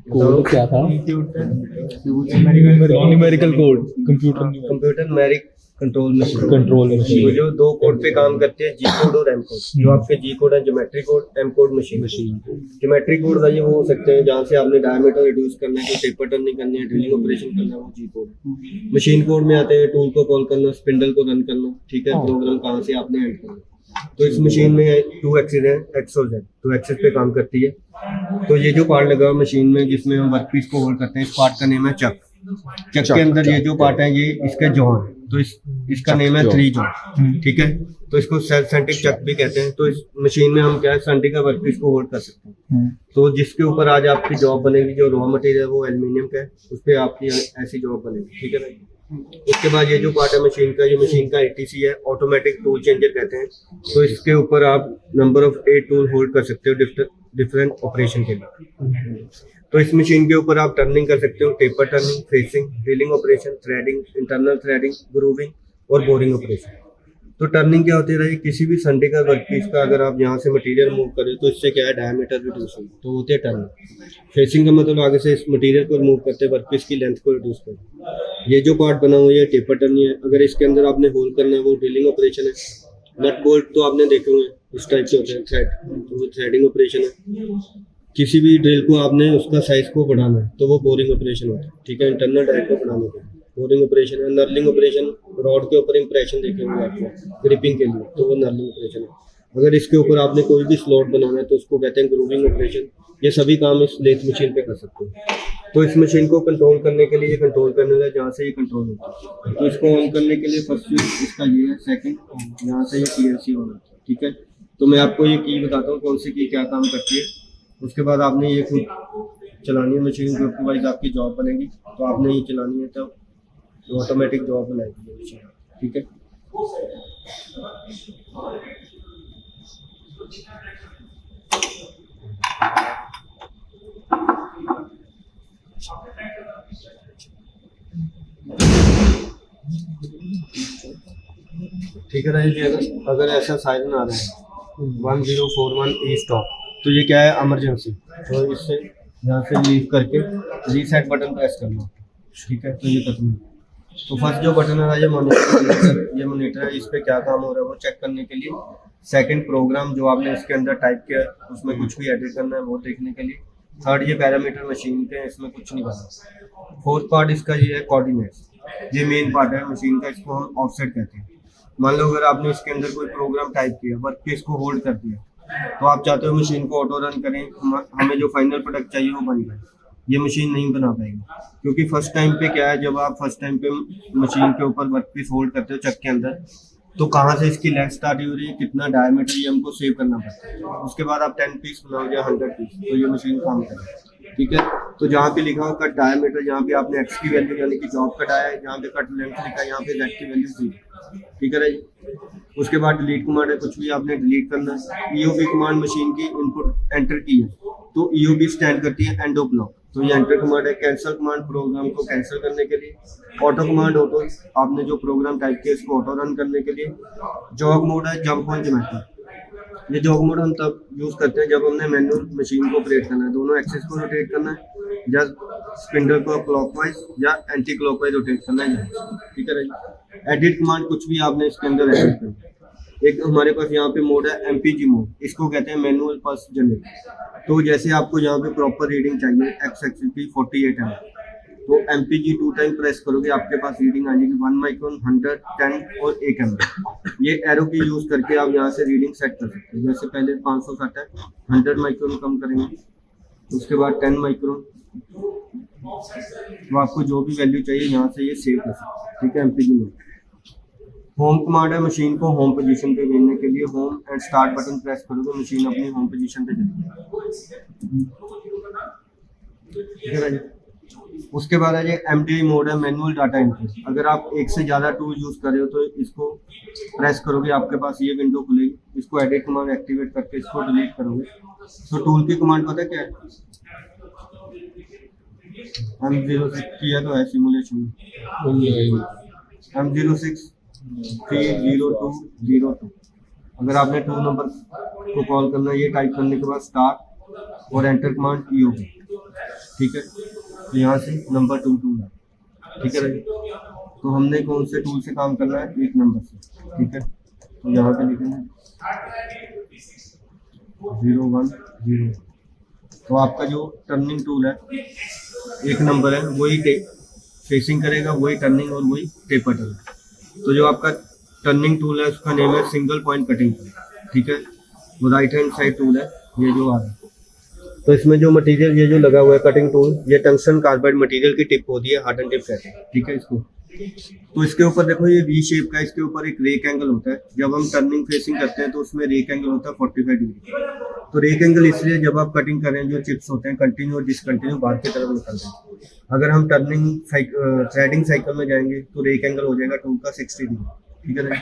Code क्या था? Numerical code, computer numeric control machine. Control तो मशीन। जो दो कोड पे काम करते हैं, जी कोड और एम कोड। जो आपके जी कोड है geometry code, M code machine. Geometry code भाई वो हो सकते हैं जहाँ से आपने डायमीटर रिड्यूस करना है, कोई पेपर टर्निंग करनी है, ड्रिलिंग ऑपरेशन करना है, वो जी कोड। मशीन कोड में आते हैं टूल को कॉल करना, स्पिंडल को रन करना, ठीक है, प्रोग्राम कहाँ से आपने एंड करना। तो इस मशीन में 2 एक्सिस है, एक्स और जेड, 2 एक्सिस पे काम करती है। तो ये जो पार्ट लगा हुआ मशीन में जिसमें हम वर्कपीस को होल्ड करते हैं, इस पार्ट का नेम है चक। चक के अंदर ये जो पार्ट है ये इसके जॉन है, तो इसका नेम है 3 जॉन, ठीक है। तो इसको सेल्फ सेंट्रिक चक भी कहते हैं। तो इस मशीन में हम क्या है सेंट्रिक का वर्कपीस को होल्ड कर सकते हैं। तो जिसके ऊपर आज आपकी जॉब बनेगी, जो रॉ मटेरियल है वो एल्यूमिनियम का है, उस पर आपकी ऐसी जॉब बनेगी, ठीक है भाई। उसके बाद ये जो पार्ट है मशीन का, ये मशीन का एटीसी है, ऑटोमेटिक टूल चेंजर कहते हैं। तो इसके ऊपर आप नंबर ऑफ 8 टूल होल्ड कर सकते हो डिफरेंट ऑपरेशन के लिए। तो इस मशीन के ऊपर आप टर्निंग कर सकते हो, taper turning, facing, drilling operation, threading, internal threading, grooving और बोरिंग ऑपरेशन। तो टर्निंग क्या होती है, किसी भी संडे का वर्कपीस का अगर आप यहाँ से मटेरियल मूव करें तो इससे क्या है डायमीटर रिड्यूस होगी, तो होते हैं टर्निंग। फेसिंग का मतलब आगे से इस मटेरियल को रिमूव करते हैं, वर्कपीस की लेंथ को रिड्यूस करते। ये जो पार्ट बना हुआ है टेपर टर्निंग है, अगर इसके अंदर आपने होल करना है वो ड्रिलिंग ऑपरेशन है। नट बोल्ट तो आपने देखे हुए इस टाइप के होते हैं, थ्रेड, तो वो थ्रेडिंग ऑपरेशन है। किसी भी ड्रिल को आपने उसका साइज को बढ़ाना है तो वो बोरिंग ऑपरेशन होता है, ठीक है, इंटरनल डाइट को बढ़ाने के लिए बोरिंग ऑपरेशन है। नर्लिंग ऑपरेशन, रॉड के ऊपर इंप्रेशन देखे होंगे आपको ग्रिपिंग के लिए, तो वो नर्लिंग ऑपरेशन है। अगर इसके ऊपर आपने कोई भी स्लॉट बनाना है तो उसको कहते हैं ग्रूविंग ऑपरेशन। ये सभी काम इस लेथ मशीन पे कर सकते हैं। तो इस मशीन को कंट्रोल करने के लिए, ये कंट्रोल करने का जहाँ से ये कंट्रोल होता है, तो इसको ऑन करने के लिए फर्स्ट इसका ये है, सेकंड यहाँ से ये पीएलसी ऑन होता है, ठीक है। तो मैं आपको ये की बताता हूँ कौन सी की क्या काम करती है। उसके बाद आपने ये खुद चलानी है मशीन, ग्रुप वाइज आपकी जॉब बनेगी, तो आपने ये चलानी है, तो ऑटोमेटिक जॉब बनाएगी ये मशीन, ठीक है। ठीक है राजेश जी, अगर ऐसा साइरन आ रहा है 1041 ई स्टॉप, तो ये क्या है इमरजेंसी, तो इससे यहाँ से लीव करके रीसेट बटन प्रेस करना, ठीक है। तो ये खत्म है। तो फर्स्ट जो बटन है ये मॉनिटर है, इस पे क्या काम हो रहा है वो चेक करने के लिए। सेकंड प्रोग्राम जो आपने इसके अंदर टाइप किया है उसमें कुछ भी एडिट करना है वो देखने के लिए। थर्ड ये पैरामीटर मशीन के हैं, इसमें कुछ नहीं करना। फोर्थ पार्ट इसका ये है कोऑर्डिनेट्स, ये मेन पार्ट है मशीन का, इसको हम ऑफसेट कहते हैं। मान लो अगर आपने इसके अंदर कोई प्रोग्राम टाइप किया, वर्कपीस को होल्ड कर दिया, तो आप चाहते हो मशीन को ऑटो रन करें, हमें जो फाइनल प्रोडक्ट चाहिए वो बन जाए, ये मशीन नहीं बना पाएगी। क्योंकि फर्स्ट टाइम पे क्या है, जब आप फर्स्ट टाइम पे मशीन के ऊपर वर्कपीस होल्ड करते हो चक के अंदर, तो कहाँ से इसकी लेंथ स्टार्ट हो रही है, कितना डायमीटर, ये हमको सेव करना पड़ता है। उसके बाद आप 10 पीस बनाओ या 100 पीस, तो ये मशीन काम करेगी, ठीक है। तो जहाँ पे लिखा हो कट डायमीटर, यहाँ पे आपने एक्स की वैल्यू यानी कि जॉब कट आया है, जहाँ पे कट लेंथ लिखा है यहाँ पे जेड की वैल्यू 0, ठीक है राइट। उसके बाद डिलीट कमांड है, कुछ भी आपने डिलीट करना है। ईओबी कमांड मशीन की इनपुट एंटर की है, तो ईओबी स्टैंड करती है एंड ऑफ ब्लॉक, तो ये एंटर कमांड है। कैंसिल कमांड प्रोग्राम को कैंसिल करने के लिए। ऑटो कमांड, ऑटो आपने जो प्रोग्राम टाइप किया इसको ऑटो रन करने के लिए। जॉब मोड है, जंप ऑन ज्योमेट्री, ये जॉब मोड हम तब यूज करते हैं जब हमने मैनुअल मशीन को ऑपरेट करना है, दोनों एक्सिस को रोटेट करना है, या स्पिंडल को क्लॉकवाइज या एंटी क्लॉकवाइज रोटेट करना है, ठीक है राइट। एडिट कमांड, कुछ भी आपने इसके अंदर एडिट करना है। एक हमारे पास यहाँ पे मोड है एमपीजी मोड, इसको कहते हैं मैनुअल पल्स जनरेटर। तो जैसे आपको यहाँ पे प्रॉपर रीडिंग चाहिए एक्स एक्सिस की 48 है, तो एमपीजी 2 टाइम प्रेस करोगे आपके पास रीडिंग आ जाएगी 1 माइक्रोन, 100, 10 और 1 एम। ये एरो की यूज करके आप यहाँ से रीडिंग सेट कर सकते हैं। जैसे पहले 560 है, 100 माइक्रोन कम करेंगे, उसके बाद 10 माइक्रोन, तो आपको जो भी वैल्यू चाहिए यहाँ से ये सेव कर सकते हैं, ठीक है। एमपीजी में होम कमांड है, मशीन को होम पोजीशन पे भेजने के लिए home and start button press करोगे मशीन अपनी होम पोजीशन पे चलेगी, ठीक है भाई। उसके बाद है ये एमडीआई मोड है, मैनुअल डाटा एंट्री। अगर आप एक से ज़्यादा टूल यूज़ कर रहे हो तो इसको प्रेस करोगे, आपके पास ये विंडो खुलेगी। इसको एडिट कमांड एक्टिवेट करके इसको डिलीट करोगे, तो टूल की कमांड पता क्या है, M06 किया तो है सिमुलेशन, M06 30202। अगर आपने टूल नंबर को कॉल करना है, ये टाइप करने के बाद स्टार्ट और एंटर कमांड ईओबी, ठीक है। तो यहाँ से नंबर 2 टूल है, ठीक है भाई। तो हमने कौन से टूल से काम करना है, 1 नंबर से, ठीक है। तो यहाँ पे लिखेंगे 0 1 0। तो आपका जो टर्निंग टूल है 1 नंबर है, वही फेसिंग करेगा, वही टर्निंग और वही टेपर टूल। तो जो आपका टर्निंग टूल है उसका नेम है सिंगल पॉइंट कटिंग टूल, ठीक है। वो राइट हैंड साइड टूल है ये जो आ रहा है। तो इसमें जो मटेरियल ये जो लगा हुआ है कटिंग टूल, ये टंगस्टन कार्बाइड मटेरियल की टिप होती है, हार्डन टिप कहते हैं, ठीक है इसको। तो इसके ऊपर देखो ये वी शेप का, इसके ऊपर एक रेक एंगल होता है। जब हम टर्निंग फेसिंग करते हैं तो उसमें रेक एंगल होता है 45 डिग्री। तो रेक एंगल इसलिए जब आप कटिंग कर रहे हैं, जो चिप्स होते हैं कंटिन्यू और डिसकंटिन्यू बाहर की तरफ निकलते हैं। अगर हम टर्निंग थ्रेडिंग साइकिल में जाएंगे तो रेक एंगल हो जाएगा टूल का 60 डिग्री, ठीक है ना।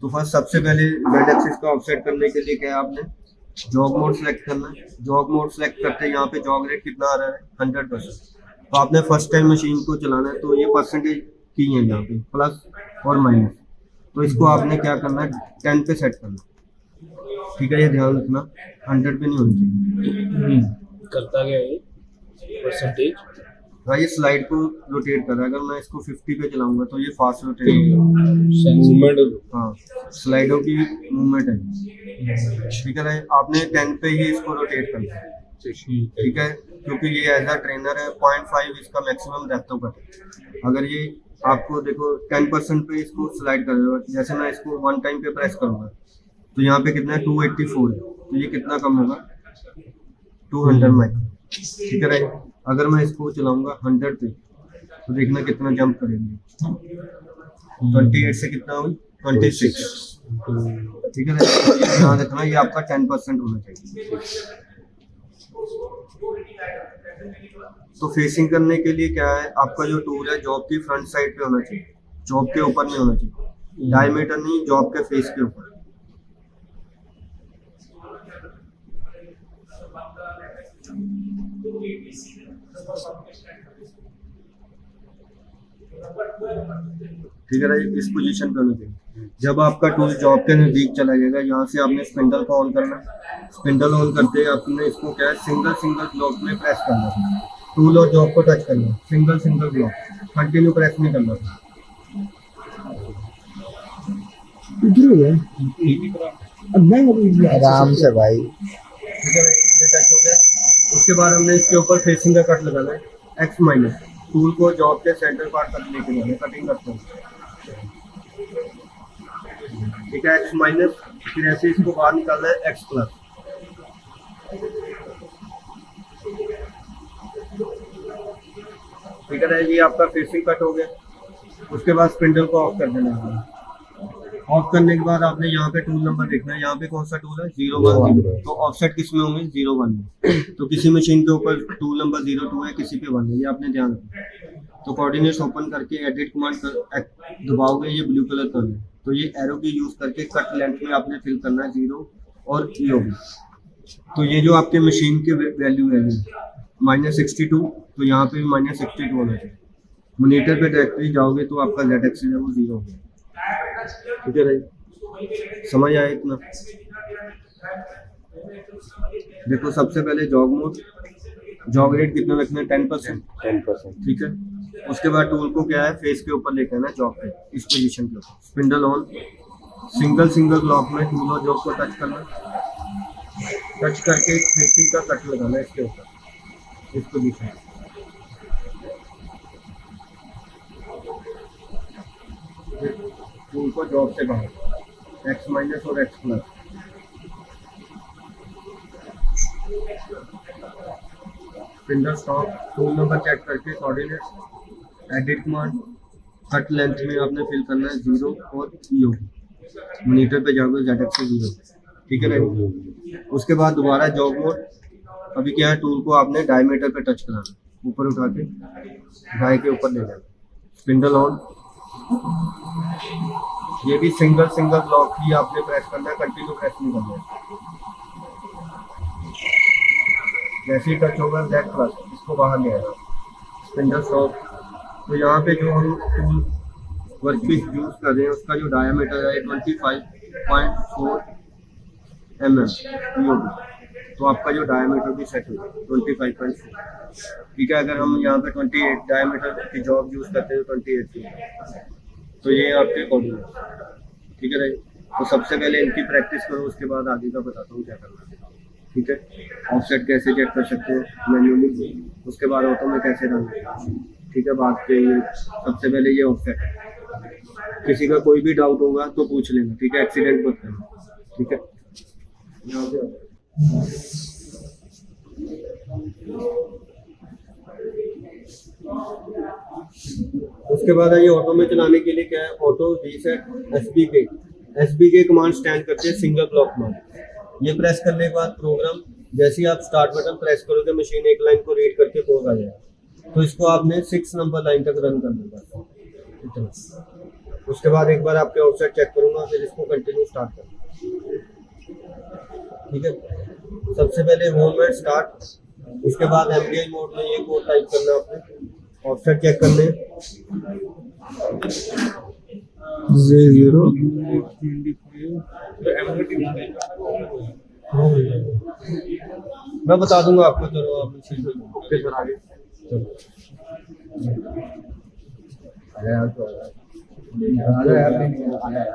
तो फर्स्ट सबसे पहले जेड एक्सिस का ऑफसेट करने के लिए क्या है, आपने जॉग मोड सेलेक्ट करना है। जॉग मोड सेलेक्ट करते हैं, यहाँ पे जॉग रेट कितना आ रहा है 100%। तो आपने फर्स्ट टाइम मशीन को चलाना है तो ये परसेंटेज की है यहाँ पे, प्लस और माइनस। तो इसको आपने क्या करना है 10 पे सेट करना, ठीक है। ये ध्यान रखना 100 पे नहीं होनी चाहिए। करता गया ये परसेंटेज भाई ये स्लाइड को रोटेट कर रहा है। अगर मैं इसको 50 पे चलाऊंगा तो ये फास्ट रोटेट होगा, मूवमेंट। हाँ स्लाइडों की मूवमेंट है, ठीक है भाई। आपने 10 पे ही इसको रोटेट करना है, ठीक है। क्योंकि ये एज अ ट्रेनर है 0.5 इसका मैक्सिमम डेप्थ ऑफ कट है। अगर ये आपको देखो 10% पे इसको स्लाइड कर रहे हो, जैसे मैं इसको 1 टाइम पे प्रेस करूंगा तो यहाँ पे कितना है 284 है। तो ये कितना कम होगा 200 माइक्रो, ठीक है भाई। अगर मैं इसको चलाऊंगा 100 पे तो देखना कितना जंप करेंगे, 28 से कितना हुई 26, ठीक है भाई। ध्यान रखना ये आपका 10% होना चाहिए। तो फेसिंग करने के लिए क्या है, आपका जो टूल है जॉब की फ्रंट साइड पे होना चाहिए, जॉब के ऊपर नहीं होना चाहिए। डायमीटर नहीं, जॉब के फेस के ऊपर। ठीक है भाई, इस पोजीशन पे होना चाहिए। जब आपका टूल जॉब के नजदीक चला जाएगा, यहाँ से आपने स्पिंडल को ऑन करना। स्पिंडल ऑन करते ही आपने इसको क्या है सिंगल ब्लॉक में प्रेस करना है। टूल और जॉब को टच करना, सिंगल ब्लॉक, कंटिन्यू प्रेस नहीं करना था। आराम से भाई। ठीक है भाई, ये टच हो गया। उसके बाद हमने इसके ऊपर फेसिंग का कट लगाना है, एक्स माइनस। टूल को जॉब के सेंटर पार्ट तक लेके जाना है, कटिंग करते हैं, ठीक है। एक्स माइनस, फिर ऐसे इसको बाहर निकालना है एक्स प्लस। ठीक है, ये आपका फेसिंग कट हो गया। उसके बाद स्पिंडल को ऑफ कर देना है। ऑफ करने के बाद आपने यहाँ पे टूल नंबर देखना है। यहाँ पे कौन सा टूल है 01। तो ऑफसेट किस में होंगे 01 में। तो किसी मशीन के ऊपर टूल नंबर 02 है, किसी पे 1 है, ये आपने ध्यान रखना। तो कोऑर्डिनेट्स ओपन करके एडिट कमांड दबाओगे, ये ब्लू कलर कर है। तो ये एरो की यूज करके कट लेंथ में आपने फिल करना है 0 और EOB। तो ये जो आपके मशीन के वैल्यू है -62, तो यहाँ पे भी -62 होना चाहिए। मॉनिटर पे डायरेक्टली जाओगे तो आपका जेड एक्सिस है वो 0 हो गया। ठीक है भाई, समझ आया इतना। देखो सबसे पहले जॉग मोड, जॉग रेट कितना रखना है 10%। ठीक है। उसके बाद टूल को क्या है फेस के ऊपर लेकर आना, जॉब पे इस पोजीशन पे। स्पिंडल ऑन, सिंगल ब्लॉक में टूल और जॉब को टच करना, टच करके फेसिंग का कट लगाना इसके ऊपर, इस पोजीशन। टूल को जॉब से बाहर, एक्स माइनस और X plus. Spindle stop, tool number check करके coordinates, edit command, cut length में आपने फिल करना है 0 और EOB। मॉनिटर पे जाओगे जेड एक्सिस 0। ठीक है भाई। उसके बाद दोबारा जॉब मोड। अभी क्या है, टूल को आपने डायमीटर पे टच कराना, ऊपर उठा के डाई के ऊपर ले जाना। स्पिंडल ऑन, ये भी सिंगल ब्लॉक ही आपने प्रेस करना है, कंटिन्यू प्रेस नहीं करना है। जैसे ही टच होगा जेड प्लस, इसको बाहर ले आना। Spindle stop. तो यहाँ पे जो हम टूल वर्कपीस यूज कर रहे हैं उसका जो डायमीटर है 25.4 mm EOB। तो आपका जो डायमीटर भी सेट होगा 25.4। ठीक है, अगर हम यहाँ पे 28 डायमीटर की जॉब यूज़ करते हैं तो 28 की, तो ये आपके अकॉर्डिंग है। ठीक है राइट, तो सबसे पहले इनकी प्रैक्टिस करो, उसके बाद आगे का बताता हूँ क्या करना है। ठीक है, ऑफसेट कैसे चेक कर सकते हो मैन्युअली, उसके बाद ऑटो में कैसे डालना है। ठीक है, बात पे ये सबसे पहले ये ऑफसेट है। किसी का कोई भी डाउट होगा तो पूछ लेना, ठीक है, एक्सीडेंट मत करना। ठीक है, यहाँ पे आओ। उसके बाद ये ऑटो में चलाने के लिए क्या है, auto reset SBK command stand करते हैं सिंगल ब्लॉक में। ये प्रेस करने के बाद प्रोग्राम जैसे ही आप स्टार्ट बटन प्रेस करोगे मशीन एक लाइन को रीड करके पॉज आ जाएगा। तो इसको आपने 6 नंबर लाइन तक रन करना है इतना। उसके बाद एक बार आपके ऑफसेट चेक करूंगा, फिर इसको कंटिन्यू स्टार्ट करना। ठीक है, सबसे पहले होम में स्टार्ट, उसके बाद एमडीआई मोड में ये कोड टाइप करना है आपने, ऑफसेट चेक करने 0 मैं बता दूंगा आपको। चलो आप फिर सर आगे चलो।